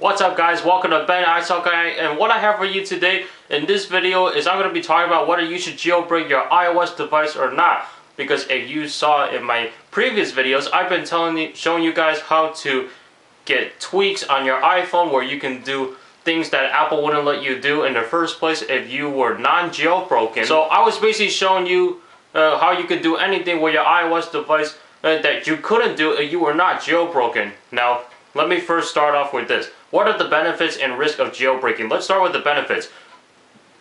What's up guys, welcome to Ben iSell Guy, and what I have for you today in this video is I'm going to be talking about whether you should jailbreak your iOS device or not. Because if you saw in my previous videos, I've been showing you guys how to get tweaks on your iPhone where you can do things that Apple wouldn't let you do in the first place if you were non-jailbroken. So I was basically showing you how you could do anything with your iOS device that you couldn't do if you were not jailbroken. Now, let me first start off with this. What are the benefits and risks of jailbreaking? Let's start with the benefits.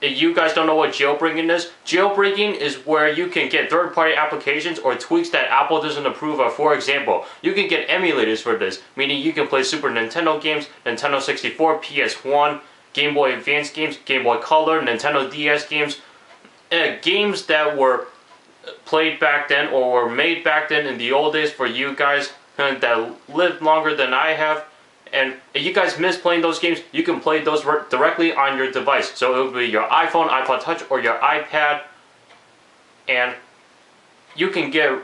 If you guys don't know what jailbreaking is where you can get third-party applications or tweaks that Apple doesn't approve of. For example, you can get emulators for this, meaning you can play Super Nintendo games, Nintendo 64, PS1, Game Boy Advance games, Game Boy Color, Nintendo DS games, games that were played back then or were made back then in the old days for you guys that lived longer than I have. And if you guys miss playing those games, you can play those directly on your device. So it will be your iPhone, iPod Touch, or your iPad. And you can get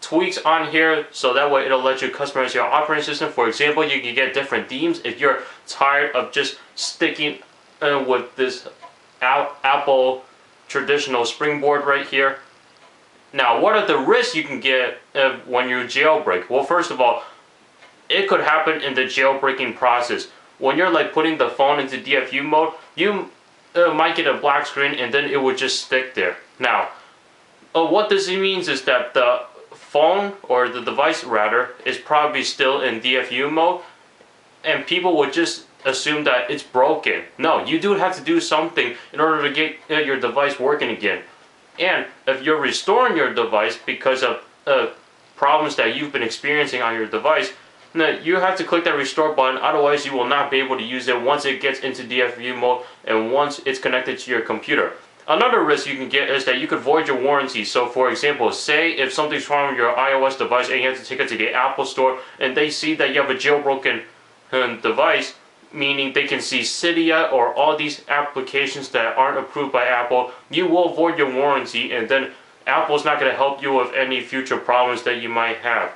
tweaks on here, so that way it'll let you customize your operating system. For example, you can get different themes if you're tired of just sticking with this Apple traditional springboard right here. Now, what are the risks you can get when you jailbreak? Well, first of all, it could happen in the jailbreaking process. When you're like putting the phone into DFU mode, you might get a black screen and then it would just stick there. Now, what this means is that the phone, or the device rather, is probably still in DFU mode, and people would just assume that it's broken. No, you do have to do something in order to get your device working again. And if you're restoring your device because of problems that you've been experiencing on your device, you have to click that restore button, otherwise you will not be able to use it once it gets into DFU mode and once it's connected to your computer. Another risk you can get is that you could void your warranty. So for example, say if something's wrong with your iOS device and you have to take it to the Apple Store and they see that you have a jailbroken device, meaning they can see Cydia or all these applications that aren't approved by Apple, you will void your warranty, and then Apple's not going to help you with any future problems that you might have.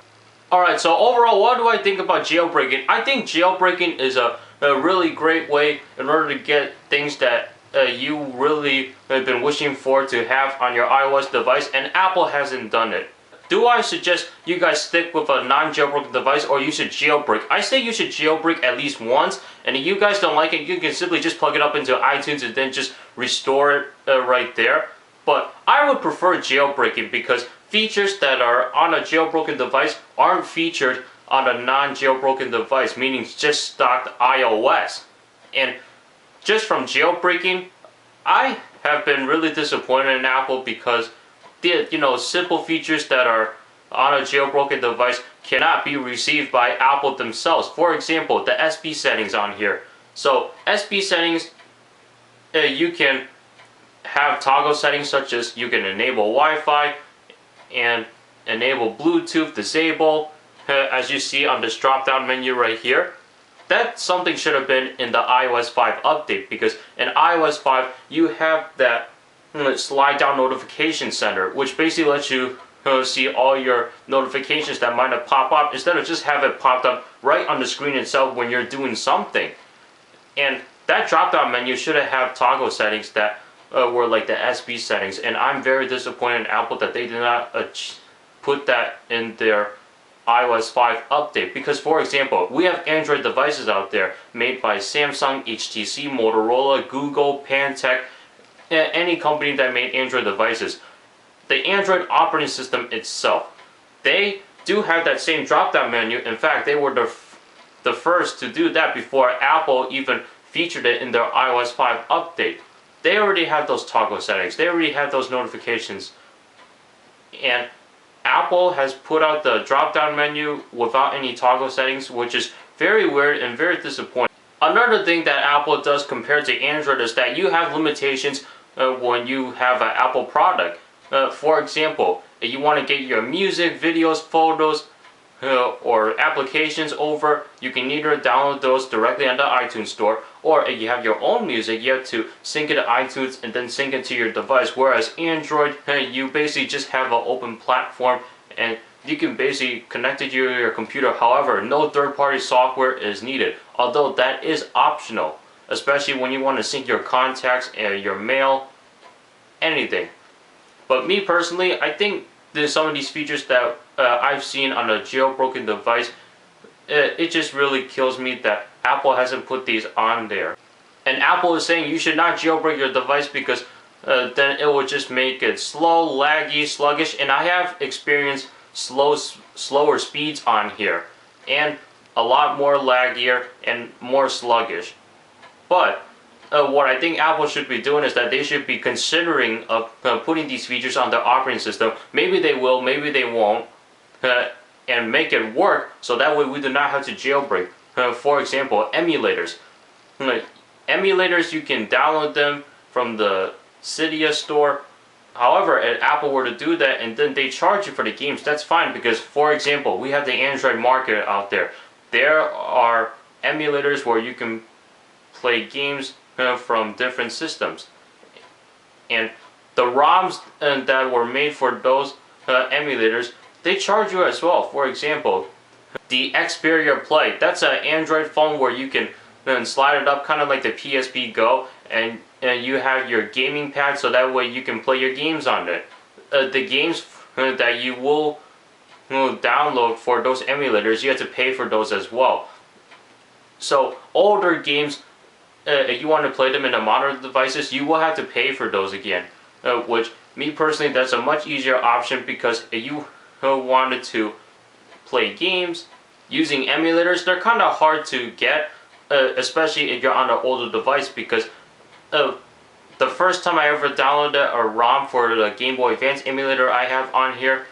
Alright, so overall, what do I think about jailbreaking? I think jailbreaking is a really great way in order to get things that you really have been wishing for to have on your iOS device, and Apple hasn't done it. Do I suggest you guys stick with a non-jailbroken device, or you should jailbreak? I say you should jailbreak at least once, and if you guys don't like it, you can simply just plug it up into iTunes and then just restore it right there. But I would prefer jailbreaking because features that are on a jailbroken device aren't featured on a non-jailbroken device, meaning just stocked iOS. And just from jailbreaking, I have been really disappointed in Apple because the simple features that are on a jailbroken device cannot be received by Apple themselves. For example, the SB settings on here. So SB settings, you can have toggle settings such as you can enable Wi-Fi and enable Bluetooth, disable, as you see on this drop-down menu right here. That something should have been in the iOS 5 update, because in iOS 5 you have that slide down notification center, which basically lets you see all your notifications that might have popped up instead of just have it popped up right on the screen itself when you're doing something. And that drop-down menu should have toggle settings that were like the SB settings, and I'm very disappointed in Apple that they did not put that in their iOS 5 update. Because for example, we have Android devices out there made by Samsung, HTC, Motorola, Google, Pantech, any company that made Android devices. The Android operating system itself, they do have that same drop-down menu. In fact, they were the first to do that before Apple even featured it in their iOS 5 update. They already have those toggle settings. They already have those notifications. And Apple has put out the drop-down menu without any toggle settings, which is very weird and very disappointing. Another thing that Apple does compared to Android is that you have limitations when you have an Apple product. For example, if you want to get your music, videos, photos, or applications over, you can either download those directly on the iTunes Store, or if you have your own music, you have to sync it to iTunes and then sync it to your device. Whereas Android, you basically just have an open platform and you can basically connect it to your computer. However, no third-party software is needed, although that is optional, especially when you want to sync your contacts and your mail, anything. But me personally, I think there's some of these features that I've seen on a jailbroken device, it just really kills me that Apple hasn't put these on there. And Apple is saying you should not jailbreak your device because then it will just make it slow, laggy, sluggish, and I have experienced slower speeds on here, and a lot more laggier and more sluggish. But what I think Apple should be doing is that they should be considering putting these features on their operating system. Maybe they will, maybe they won't, and make it work so that way we do not have to jailbreak. For example, emulators. Emulators, you can download them from the Cydia store. However, if Apple were to do that and then they charge you for the games, that's fine because, for example, we have the Android market out there. There are emulators where you can play games from different systems. And the ROMs that were made for those emulators, they charge you as well. For example, the Xperia Play, that's an Android phone where you can then slide it up kind of like the PSP Go, and you have your gaming pad so that way you can play your games on it. The games that you will download for those emulators, you have to pay for those as well. So older games, if you want to play them in the modern devices, you will have to pay for those again. Which, me personally, that's a much easier option because if you wanted to play games using emulators, they're kind of hard to get, especially if you're on an older device, because the first time I ever downloaded a ROM for the Game Boy Advance emulator I have on here,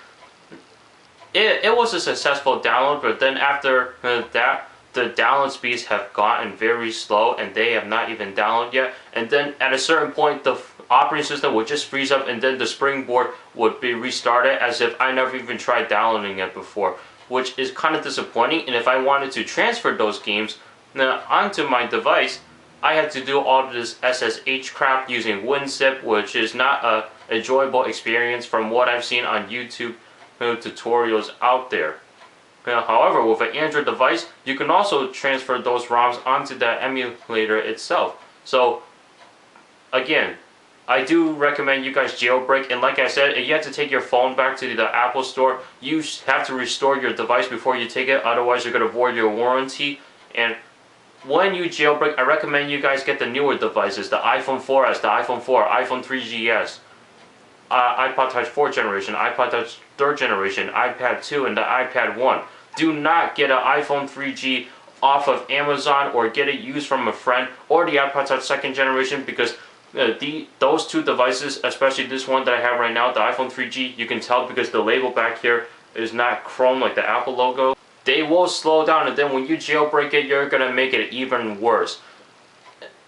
it was a successful download, but then after that, the download speeds have gotten very slow and they have not even downloaded yet. And then at a certain point, the operating system would just freeze up and then the springboard would be restarted as if I never even tried downloading it before, which is kind of disappointing. And if I wanted to transfer those games onto my device, I had to do all this SSH crap using WinZip, which is not a enjoyable experience from what I've seen on YouTube tutorials out there. However, with an Android device, you can also transfer those ROMs onto the emulator itself. So, again, I do recommend you guys jailbreak, and like I said, if you have to take your phone back to the Apple store, you have to restore your device before you take it, otherwise you're going to void your warranty. And when you jailbreak, I recommend you guys get the newer devices, the iPhone 4S, the iPhone 4, iPhone 3GS, iPod Touch 4th generation, iPod Touch 3rd generation, iPad 2, and the iPad 1. Do not get an iPhone 3G off of Amazon or get it used from a friend, or the iPod Touch 2nd generation, because those two devices, especially this one that I have right now, the iPhone 3G, you can tell because the label back here is not chrome like the Apple logo. They will slow down, and then when you jailbreak it, you're going to make it even worse.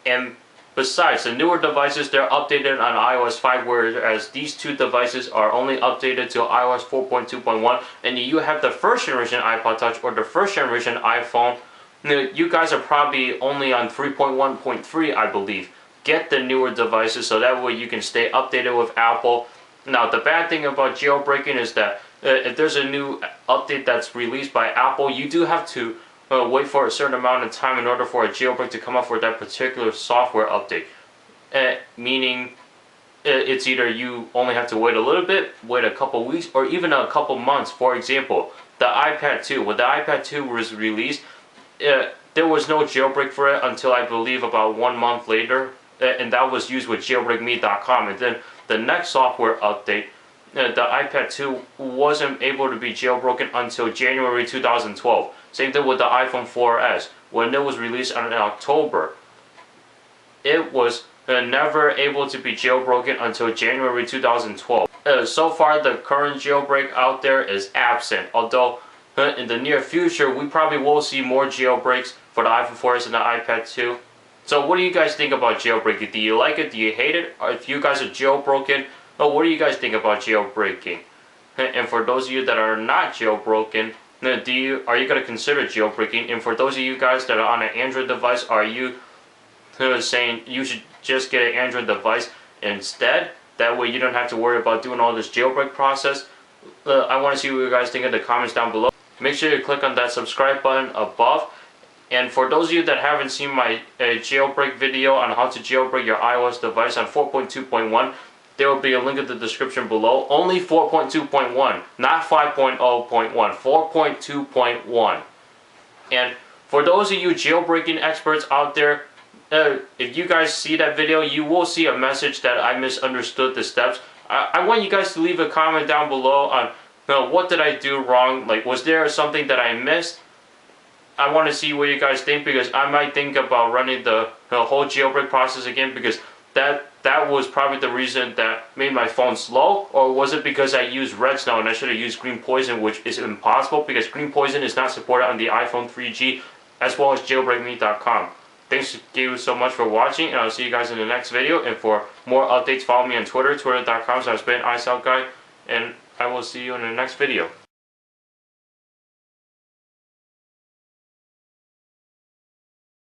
And besides, the newer devices, they're updated on iOS 5, whereas these two devices are only updated to iOS 4.2.1. And you have the first generation iPod Touch or the first generation iPhone, you guys are probably only on 3.1.3, I believe. Get the newer devices so that way you can stay updated with Apple. Now, the bad thing about jailbreaking is that if there's a new update that's released by Apple, you do have to wait for a certain amount of time in order for a jailbreak to come up for that particular software update. Meaning, it's either you only have to wait a little bit, wait a couple weeks, or even a couple months. For example, the iPad 2. When the iPad 2 was released, there was no jailbreak for it until I believe about 1 month later, and that was used with jailbreakme.com. And then the next software update, the iPad 2 wasn't able to be jailbroken until January 2012. Same thing with the iPhone 4S. When it was released in October, it was never able to be jailbroken until January 2012. So far, the current jailbreak out there is absent. Although, in the near future, we probably will see more jailbreaks for the iPhone 4S and the iPad 2. So what do you guys think about jailbreaking? Do you like it? Do you hate it? Or if you guys are jailbroken, what do you guys think about jailbreaking? And for those of you that are not jailbroken, are you going to consider jailbreaking? And for those of you guys that are on an Android device, are you saying you should just get an Android device instead? That way you don't have to worry about doing all this jailbreak process. I want to see what you guys think in the comments down below. Make sure you click on that subscribe button above. And for those of you that haven't seen my jailbreak video on how to jailbreak your iOS device on 4.2.1, there will be a link in the description below. Only 4.2.1, not 5.0.1, 4.2.1. And for those of you jailbreaking experts out there, if you guys see that video, you will see a message that I misunderstood the steps. I want you guys to leave a comment down below on, what did I do wrong? Like, was there something that I missed? I want to see what you guys think, because I might think about running the whole jailbreak process again, because that was probably the reason that made my phone slow. Or was it because I used Red Snow and I should have used Green Poison, which is impossible because Green Poison is not supported on the iPhone 3G as well as jailbreakme.com. Thanks you so much for watching, and I'll see you guys in the next video. And for more updates, follow me on Twitter, twitter.com/iSouthGuy, and I will see you in the next video.